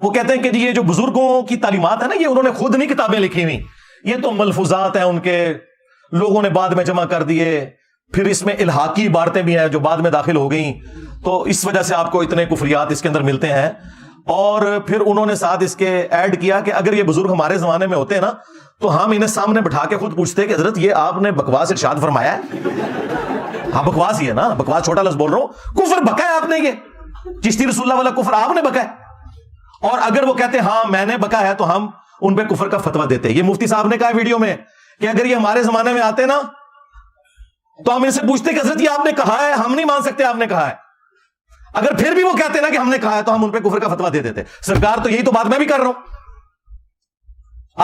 وہ کہتے ہیں کہ جی یہ جو بزرگوں کی تعلیمات ہے نا، یہ انہوں نے خود نہیں کتابیں لکھی ہوئی، یہ تو ملفوظات ہیں ان کے، لوگوں نے بعد میں جمع کر دیے، پھر اس میں الحاقی عبارتیں بھی ہیں جو بعد میں داخل ہو گئیں، تو اس وجہ سے آپ کو اتنے کفریات اس کے اندر ملتے ہیں۔ اور پھر انہوں نے ساتھ اس کے ایڈ کیا کہ اگر یہ بزرگ ہمارے زمانے میں ہوتے ہیں نا تو ہم انہیں سامنے بٹھا کے خود پوچھتے کہ حضرت یہ آپ نے بکواس ارشاد فرمایا ہے؟ ہاں بکواس ہی ہے نا، بکواس چھوٹا لفظ بول رہا ہوں، کفر بکا ہے آپ نے، یہ چشتی رسول اللہ والا کفر آپ نے بکا ہے۔ اور اگر وہ کہتے ہاں میں نے بکا ہے تو ہم ان پہ کفر کا فتویٰ دیتے۔ یہ مفتی صاحب نے کہا ویڈیو میں کہ اگر یہ ہمارے زمانے میں آتے نا تو ہم ان سے پوچھتے کہ حضرت یہ آپ نے کہا ہے، ہم نہیں مان سکتے آپ نے کہا ہے۔ اگر پھر بھی وہ کہتے نا کہ ہم نے کہا ہے تو ہم ان پہ کفر کا فتویٰ دے دیتے۔ سرکار تو یہی تو بات میں بھی کر رہا ہوں،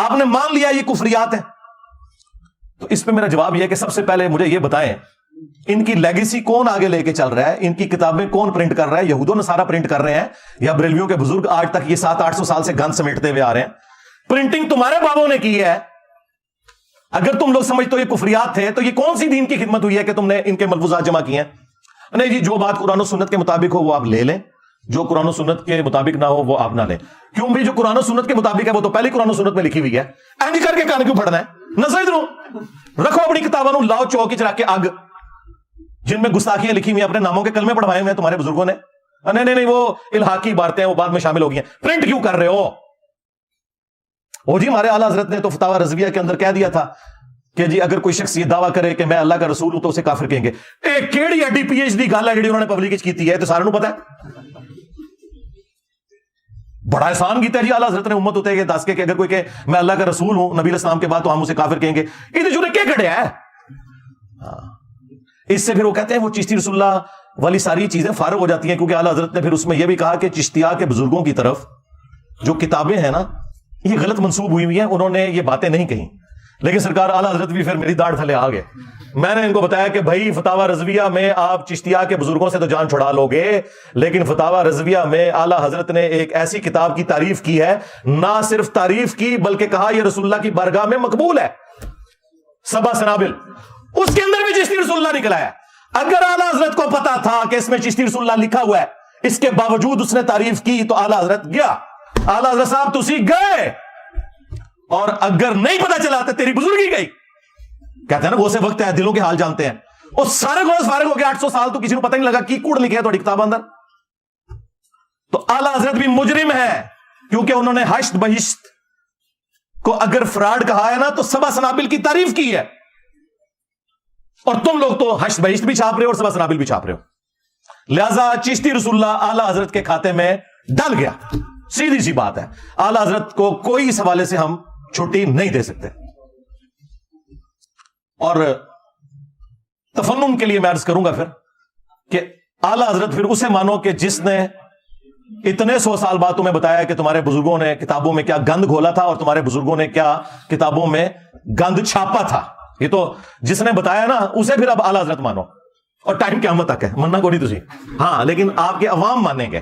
آپ نے مان لیا یہ کفریات ہیں۔ تو اس پہ میرا جواب یہ ہے کہ سب سے پہلے مجھے یہ بتائیں ان کی لیگیسی کون آگے لے کے چل رہا ہے، ان کی کتابیں کون پرنٹ کر رہا ہے؟ یہود و نصارہ پرنٹ کر رہے ہیں یا بریلویوں کے بزرگ آج تک یہ 700-800 سال سے گند سمیٹتے ہوئے آ رہے ہیں؟ پرنٹنگ تمہارے بابوں نے کی ہے۔ اگر تم لوگ سمجھتے ہو یہ کفریات تھے تو یہ کون سی دین کی خدمت ہوئی ہے کہ تم نے ان کے ملفوظات جمع کیے ہیں؟ نہیں جی جو بات قرآن و سنت کے مطابق ہو وہ آپ لے لیں، جو قرآن و سنت کے مطابق نہ ہو وہ آپ نہ لیں۔ کیوں بھی جو قرآن و سنت کے مطابق ہے وہ تو پہلے قرآن و سنت میں لکھی ہوئی ہے، اینج کر کے کان کیوں پھڑنا ہے؟ نظر ادھر رکھو اپنی کتابوں نو، لاؤ چوکی چ رکھ کے اگ، جن میں گستاخیاں لکھی ہوئی ہیں، اپنے ناموں کے کلمے پڑھوائے ہوئے ہیں تمہارے بزرگوں نے۔ نہیں وہ الحاقی عبارتیں وہ بعد میں شامل ہو گئی ہیں، پرنٹ کیوں کر رہے ہو؟ وہ جی ہمارے اعلیٰ حضرت نے تو فتاوی رضویہ کے اندر کہہ دیا تھا کہ جی اگر کوئی شخص یہ دعویٰ کرے کہ میں اللہ کا رسول ہوں تو اسے کافر کہیں گے۔ ایک کیڑی ایڈی پی ایچ ڈی گل ہے جی انہوں نے پبلک کی ہے، تو سارے پتا ہے، بڑا احسان کیتا ہے جی اعلیٰ حضرت نے امت ہوتے کہ دس کے کہ اگر کوئی کہ میں اللہ کا رسول ہوں نبی علیہ السلام کے بعد تو ہم اسے کافر کہیں گے۔ یہ جو نے کیا کڑیا ہے؟ اس سے پھر وہ کہتے ہیں وہ چشتی رسول اللہ والی ساری چیزیں فارغ ہو جاتی ہیں، کیونکہ اعلیٰ حضرت نے پھر اس میں یہ بھی کہا کہ چشتیہ کے بزرگوں کی طرف جو کتابیں ہیں نا یہ غلط منسوب ہوئی ہوئی ہیں، انہوں نے یہ باتیں نہیں کہیں۔ لیکن سرکار اعلیٰ حضرت بھی پھر میری داڑھ تھلے آ گئے۔ میں نے ان کو بتایا کہ بھائی فتاوی رضویہ میں آپ چشتیہ کے بزرگوں سے تو جان چھڑا لو گے، لیکن فتاوی رضویہ میں اعلیٰ حضرت نے ایک ایسی کتاب کی تعریف کی ہے، نہ صرف تعریف کی بلکہ کہا یہ رسول اللہ کی بارگاہ میں مقبول ہے، سبع سنابل، اس کے اندر بھی چشتی رسول اللہ نکلا ہے۔ اگر اعلیٰ حضرت کو پتا تھا کہ اس میں چشتی رسول اللہ لکھا ہوا ہے، اس کے باوجود اس نے تعریف کی تو اعلیٰ حضرت گیا، اعلیٰ حضرت صاحب تسی گئے، اور اگر نہیں پتا چلا تو تیری بزرگی گئی۔ کہتے ہیں نا وہ سے وقت ہے دلوں کے حال جانتے ہیں، اور سارے گوز فارغ ہو گئے 800 سال تو کسی کو پتہ نہیں لگا کی کوڑ لکھے تو کتاب اندر۔ تو اعلیٰ حضرت بھی مجرم ہے، کیونکہ انہوں نے حشت بہشت کو اگر فراڈ کہا ہے نا تو سبع سنابل کی تعریف کی ہے، اور تم لوگ تو حشت بہشت بھی چھاپ رہے ہو اور سبع سنابل بھی چھاپ رہے ہو۔ لہذا چشتی رسول اللہ اعلیٰ حضرت کے کھاتے میں ڈل گیا، سیدھی سی بات ہے۔ اعلیٰ حضرت کو کوئی اس حوالے سے ہم چھٹی نہیں دے سکتے۔ اور تفنن کے لیے میں عرض کروں گا پھر کہ اعلیٰ حضرت پھر اسے مانو کہ جس نے اتنے 100 سال بعد تمہیں بتایا کہ تمہارے بزرگوں نے کتابوں میں کیا گند گھولا تھا اور تمہارے بزرگوں نے کیا کتابوں میں گند چھاپا تھا، یہ تو جس نے بتایا نا اسے پھر اب اعلیٰ حضرت مانو، اور ٹائم قیامت تک ہے، مننا کو نہیں تسی، ہاں لیکن آپ کے عوام مانیں گے۔